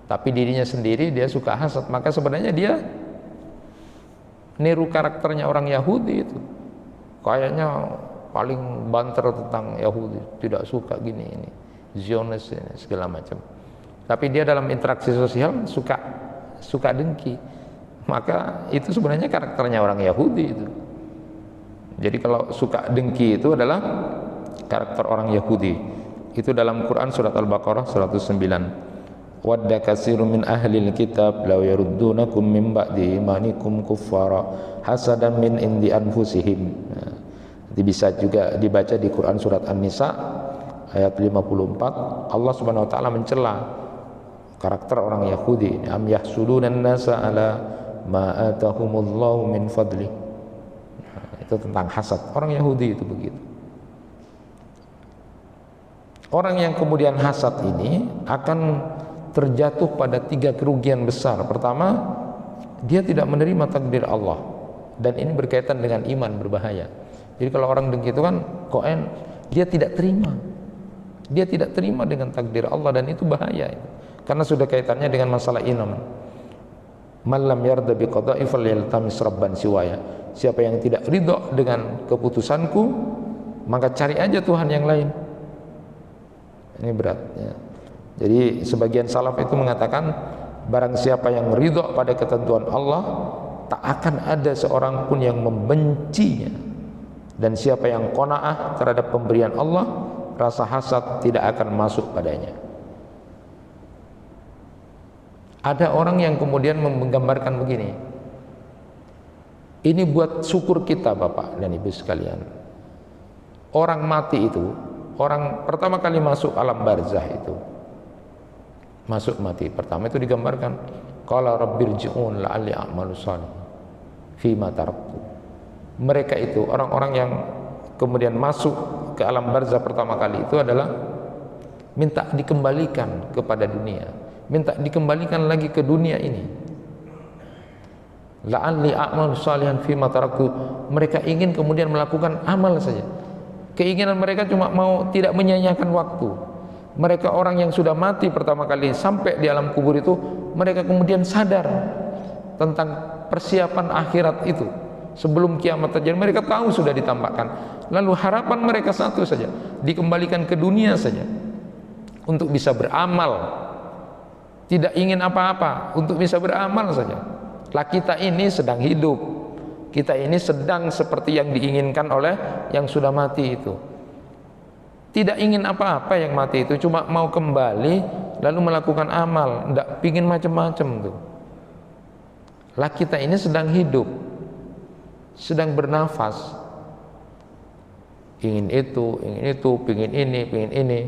[SPEAKER 1] tapi dirinya sendiri dia suka hasad, maka sebenarnya dia niru karakternya orang Yahudi itu. Kayaknya paling banter tentang Yahudi, tidak suka gini, ini Zionis ini segala macam. Tapi dia dalam interaksi sosial suka dengki. Maka itu sebenarnya karakternya orang Yahudi itu. Jadi kalau suka dengki itu adalah karakter orang Yahudi. Itu dalam Quran surat Al-Baqarah 109. Wadda katsirun min ahlil kitab law yaruddunakum min ba'di imanikum kuffara hasadan min indi anfusihim. Bisa juga dibaca di Quran surat An-Nisa ayat 54. Allah Subhanahu wa taala mencela karakter orang Yahudi. Am yahsudunan nasa ala ma atahumullahu min fadli. Itu tentang hasad. Orang Yahudi itu begitu. Orang yang kemudian hasad ini akan terjatuh pada 3 kerugian besar. Pertama, dia tidak menerima takdir Allah, dan ini berkaitan dengan iman, berbahaya. Jadi kalau orang dengki itu kan dia tidak terima. Dia tidak terima dengan takdir Allah, dan itu bahaya itu. Karena sudah kaitannya dengan masalah iman. Man lam yarda bi qada'i falyaltamis rabban siwaya. Siapa yang tidak ridho dengan keputusanku, maka cari aja Tuhan yang lain. Ini berat ya. Jadi sebagian salaf itu mengatakan, barang siapa yang ridho pada ketentuan Allah, tak akan ada seorang pun yang membencinya. Dan siapa yang qanaah terhadap pemberian Allah, rasa hasad tidak akan masuk padanya. Ada orang yang kemudian menggambarkan begini, ini buat syukur kita Bapak dan Ibu sekalian. Orang mati itu, orang pertama kali masuk alam barzah itu, masuk mati pertama itu digambarkan, qala rabbirji'un la'alli a'malu shalihan fima taraktu. Mereka itu orang-orang yang kemudian masuk ke alam barzah pertama kali itu adalah minta dikembalikan kepada dunia, minta dikembalikan lagi ke dunia ini. La'alli a'malu shalihan fima taraktu. Mereka ingin kemudian melakukan amal saja. Keinginan mereka cuma mau tidak menyia-nyiakan waktu. Mereka orang yang sudah mati pertama kali sampai di alam kubur itu, mereka kemudian sadar tentang persiapan akhirat itu. Sebelum kiamat terjadi, mereka tahu sudah ditampakkan. Lalu harapan mereka satu saja, dikembalikan ke dunia saja untuk bisa beramal. Tidak ingin apa-apa, untuk bisa beramal saja. Lah kita ini sedang hidup, kita ini sedang seperti yang diinginkan oleh yang sudah mati itu. Tidak ingin apa-apa yang mati itu, cuma mau kembali lalu melakukan amal, tidak pingin macam-macam tuh. Lah kita ini sedang hidup, sedang bernafas, ingin itu, pingin ini.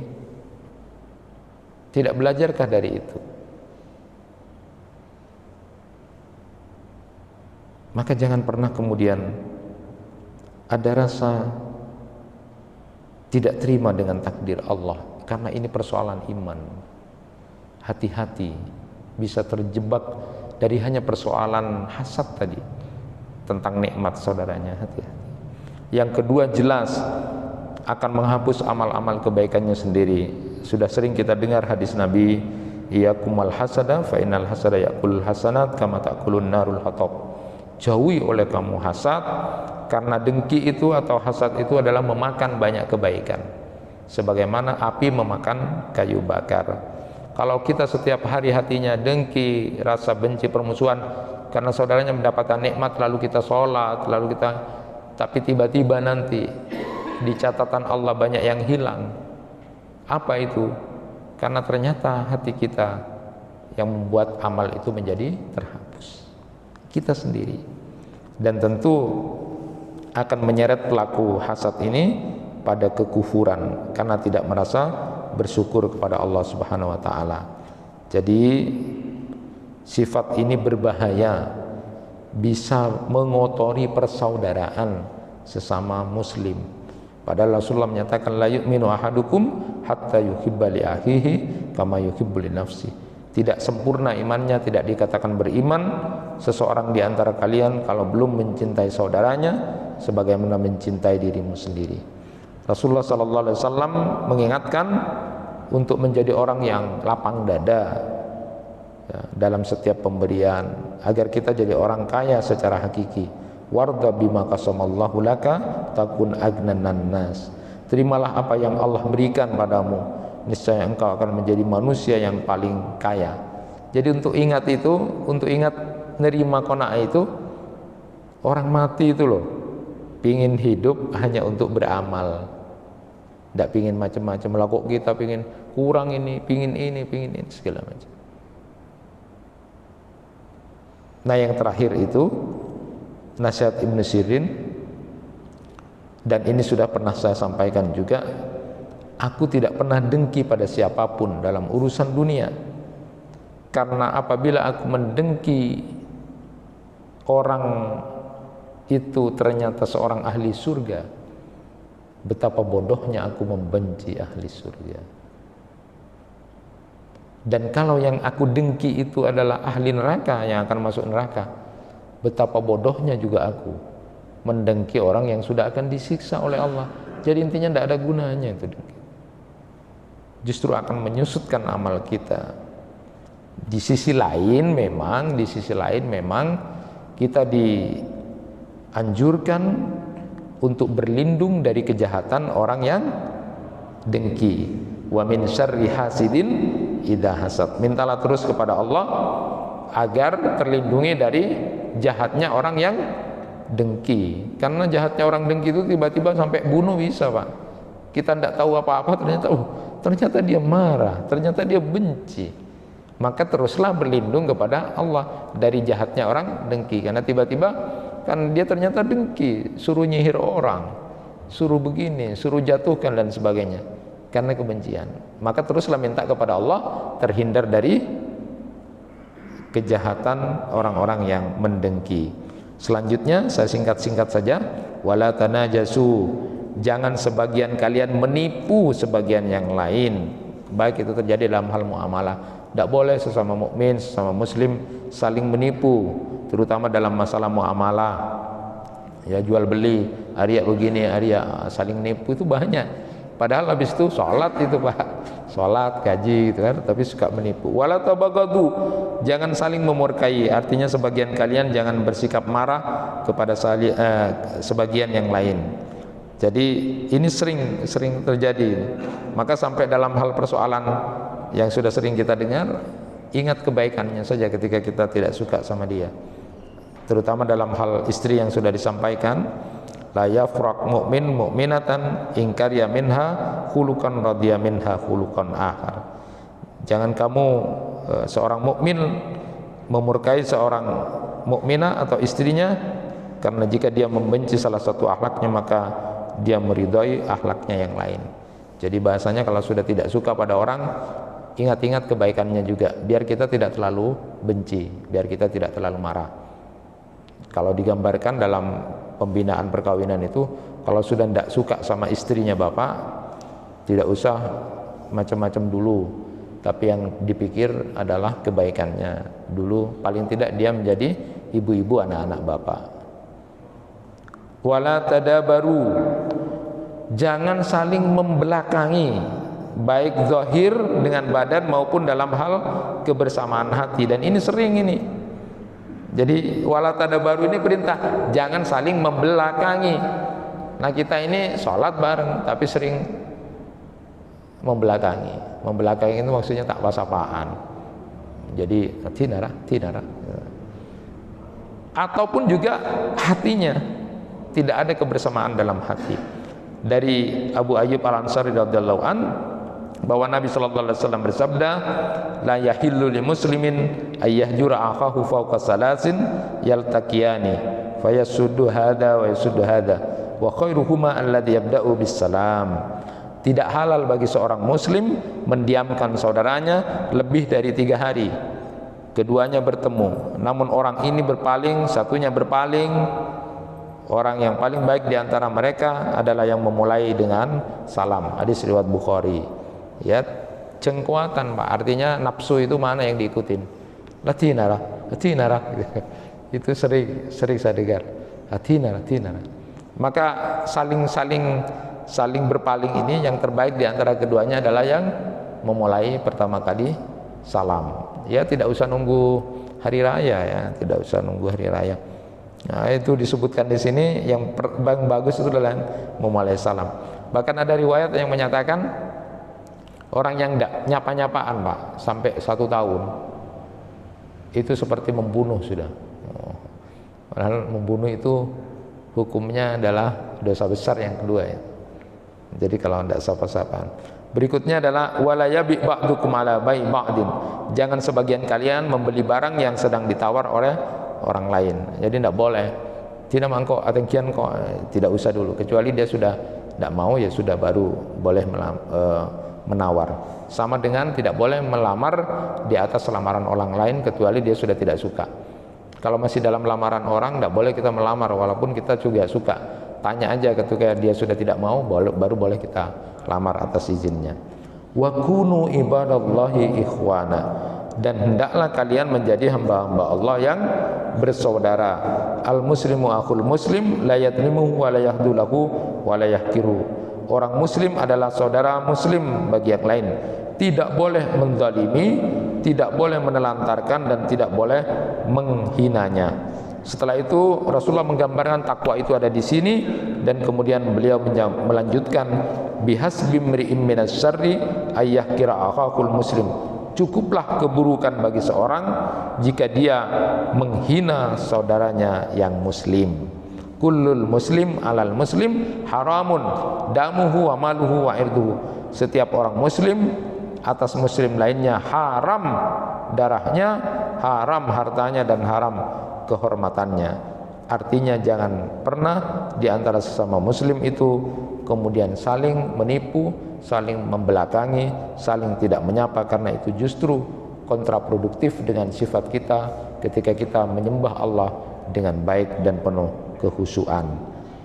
[SPEAKER 1] Tidak belajarkah dari itu? Maka jangan pernah kemudian ada rasa tidak terima dengan takdir Allah, karena ini persoalan iman. Hati-hati, bisa terjebak dari hanya persoalan hasad tadi tentang nikmat saudaranya. Hati-hati. Yang kedua, jelas akan menghapus amal-amal kebaikannya sendiri. Sudah sering kita dengar hadis Nabi, iyakumal hasada fa innal hasada yaqul hasanat kama taqulun narul hatab. Jauhi oleh kamu hasad, karena dengki itu atau hasad itu adalah memakan banyak kebaikan, sebagaimana api memakan kayu bakar. Kalau kita setiap hari hatinya dengki, rasa benci, permusuhan karena saudaranya mendapatkan nikmat, lalu kita sholat, lalu kita, tapi tiba-tiba nanti di catatan Allah banyak yang hilang, Apa itu? Karena ternyata hati kita yang membuat amal itu menjadi terhapus, kita sendiri. Dan tentu akan menyeret pelaku hasad ini pada kekufuran karena tidak merasa bersyukur kepada Allah Subhanahu wa taala. Jadi sifat ini berbahaya, bisa mengotori persaudaraan sesama muslim. Padahal Rasulullah menyatakan la yu'minu ahadukum hatta yuhibba li akhihi kama yuhibbu li nafsi. Tidak sempurna imannya, tidak dikatakan beriman seseorang di antara kalian kalau belum mencintai saudaranya sebagaimana mencintai dirimu sendiri. Rasulullah sallallahu alaihi wasallam mengingatkan untuk menjadi orang yang lapang dada ya, dalam setiap pemberian, agar kita jadi orang kaya secara hakiki. Warda bima qasamallahu laka takun agnanan nas. Terimalah apa yang Allah berikan padamu, niscaya engkau akan menjadi manusia yang paling kaya. Jadi untuk ingat itu, untuk ingat nerima qanaah itu, orang mati itu loh pingin hidup hanya untuk beramal, tidak pingin macam-macam lah. Kok kita pingin kurang ini, pingin ini segala macam. Nah yang terakhir itu nasihat Ibnu Sirin, dan ini sudah pernah saya sampaikan juga, aku tidak pernah dengki pada siapapun dalam urusan dunia, karena apabila aku mendengki orang itu ternyata seorang ahli surga, betapa bodohnya aku membenci ahli surga. Dan kalau yang aku dengki itu adalah ahli neraka yang akan masuk neraka, betapa bodohnya juga aku mendengki orang yang sudah akan disiksa oleh Allah. Jadi intinya tidak ada gunanya itu dengki. Justru akan menyusutkan amal kita. Di sisi lain memang kita dianjurkan untuk berlindung dari kejahatan orang yang dengki. Wa min syarri hasidin idza hasad. Mintalah terus kepada Allah agar terlindungi dari jahatnya orang yang dengki. Karena jahatnya orang dengki itu tiba-tiba sampai bunuh bisa, Pak. Kita tidak tahu apa-apa, ternyata dia marah, ternyata dia benci. Maka teruslah berlindung kepada Allah dari jahatnya orang dengki. Karena tiba-tiba kan dia ternyata dengki, suruh nyihir orang, suruh begini, suruh jatuhkan dan sebagainya, karena kebencian. Maka teruslah minta kepada Allah terhindar dari kejahatan orang-orang yang mendengki. Selanjutnya saya singkat-singkat saja, wala tanajasu, jangan sebagian kalian menipu sebagian yang lain, baik itu terjadi dalam hal muamalah. Tidak boleh sesama mukmin, sesama muslim saling menipu, terutama dalam masalah muamalah. Ya jual beli, Arya begini, Arya saling nipu itu banyak. Padahal habis itu sholat itu, Pak, sholat gaji gitu kan, tapi suka menipu. Wala tabagadu, jangan saling memurkai, artinya sebagian kalian jangan bersikap marah kepada sebagian yang lain. Jadi ini sering terjadi. Maka sampai dalam hal persoalan yang sudah sering kita dengar, ingat kebaikannya saja ketika kita tidak suka sama dia. Terutama dalam hal istri yang sudah disampaikan, la yafraq mu'min mu'minatan ingkarya minha khuluqan radhiya minha khuluqan akhar. Jangan kamu seorang mukmin memurkai seorang mukminah atau istrinya, karena jika dia membenci salah satu akhlaknya maka dia meridhai akhlaknya yang lain. Jadi bahasanya kalau sudah tidak suka pada orang, ingat-ingat kebaikannya juga, biar kita tidak terlalu benci, biar kita tidak terlalu marah. Kalau digambarkan dalam pembinaan perkawinan itu, kalau sudah tidak suka sama istrinya bapak, tidak usah macam-macam dulu, tapi yang dipikir adalah kebaikannya dulu. Paling tidak dia menjadi ibu-ibu anak-anak bapak. Wala tadabaru, jangan saling membelakangi, baik zahir dengan badan maupun dalam hal kebersamaan hati. Dan ini sering ini. Jadi wala tadabaru ini perintah, jangan saling membelakangi. Nah kita ini sholat bareng tapi sering membelakangi. Membelakangi itu maksudnya tak pas-apaan. Jadi tinara. Ataupun juga hatinya tidak ada kebersamaan dalam hati. Dari Abu Ayyub Al-Ansari radhiyallahu an, bahwa Nabi sallallahu alaihi wasallam bersabda, la yahillu li muslimin ayyahjura akhahu fawqa salasin yaltaqiyani fayasuddu hadha wa yasuddu hadha wa khairuhuma alladhi yabda'u bis salam. Tidak halal bagi seorang muslim mendiamkan saudaranya lebih dari 3 hari. Keduanya bertemu, namun orang ini berpaling, satunya berpaling. Orang yang paling baik di antara mereka adalah yang memulai dengan salam. Hadis riwayat Bukhari. Ya, cengkuatan Pak, artinya nafsu itu mana yang diikutin? Latinara. Itu sering saya dengar. Latinara. Maka saling berpaling ini yang terbaik di antara keduanya adalah yang memulai pertama kali salam. Ya, tidak usah nunggu hari raya ya, tidak usah nunggu hari raya. Nah, itu disebutkan di sini yang bagus itu adalah memulai salam. Bahkan ada riwayat yang menyatakan orang yang tidak nyapa-nyapaan Pak sampai 1 tahun itu seperti membunuh sudah. Padahal membunuh itu hukumnya adalah dosa besar yang kedua ya. Jadi kalau tidak sapa-sapaan. Berikutnya adalah wala yabi ba'dukum ala bai ba'din. Jangan sebagian kalian membeli barang yang sedang ditawar oleh orang lain. Jadi tidak boleh. Tidak mangkok atengkian kok, tidak usah dulu. Kecuali dia sudah tidak mau, ya sudah baru boleh menawar. Sama dengan tidak boleh melamar di atas lamaran orang lain kecuali dia sudah tidak suka. Kalau masih dalam lamaran orang tidak boleh kita melamar walaupun kita juga suka. Tanya aja ketika dia sudah tidak mau, baru boleh kita lamar atas izinnya. Wa kunu ibadallahi ikhwana, dan hendaklah kalian menjadi hamba-hamba Allah yang bersaudara. Al muslimu akhul muslim la yadlimuhu wa la yahdulahu wa la yahkiru. Orang muslim adalah saudara muslim bagi yang lain. Tidak boleh menzalimi, tidak boleh menelantarkan, dan tidak boleh menghinanya. Setelah itu Rasulullah menggambarkan takwa itu ada di sini, dan kemudian beliau melanjutkan bihasbi mri'in minas syarri ayyahkira akhakul muslim. Cukuplah keburukan bagi seorang jika dia menghina saudaranya yang muslim. Kullul muslim alal muslim haramun damuhu wa maluhu wa irduhu. Setiap orang muslim atas muslim lainnya haram darahnya, haram hartanya, dan haram kehormatannya. Artinya jangan pernah di antara sesama muslim itu kemudian saling menipu, saling membelakangi, saling tidak menyapa, karena itu justru kontraproduktif dengan sifat kita ketika kita menyembah Allah dengan baik dan penuh kehusuan.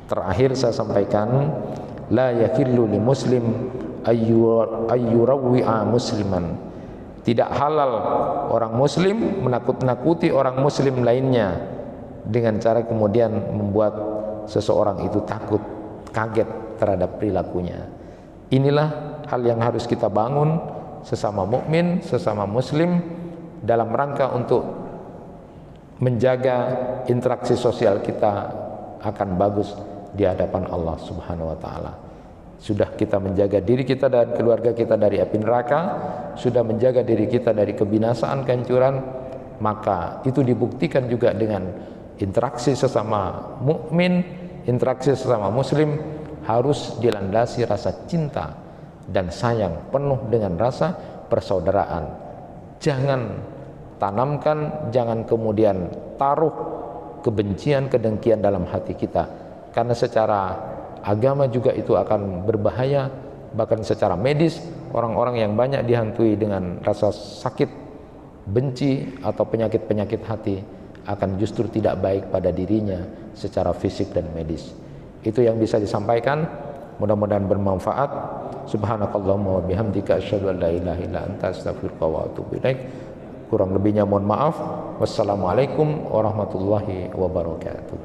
[SPEAKER 1] Terakhir saya sampaikan, la yakillu li muslim ayyurawwi'a musliman. Tidak halal orang muslim menakut-nakuti orang muslim lainnya dengan cara kemudian membuat seseorang itu takut, kaget terhadap perilakunya. Inilah hal yang harus kita bangun sesama mukmin, sesama muslim, dalam rangka untuk menjaga interaksi sosial kita akan bagus di hadapan Allah Subhanahu wa taala. Sudah kita menjaga diri kita dan keluarga kita dari api neraka, sudah menjaga diri kita dari kebinasaan, kehancuran, maka itu dibuktikan juga dengan interaksi sesama mukmin, interaksi sesama muslim harus dilandasi rasa cinta dan sayang penuh dengan rasa persaudaraan. Jangan tanamkan, jangan kemudian taruh kebencian, kedengkian dalam hati kita, karena secara agama juga itu akan berbahaya. Bahkan secara medis, orang-orang yang banyak dihantui dengan rasa sakit, benci, atau penyakit-penyakit hati akan justru tidak baik pada dirinya secara fisik dan medis. Itu yang bisa disampaikan, mudah-mudahan bermanfaat. Subhanakallahumma wa bihamdika asyhadu an la ilaha illa anta astaghfiruka wa atubu ilaik. Kurang lebihnya mohon maaf. Wassalamualaikum warahmatullahi wabarakatuh.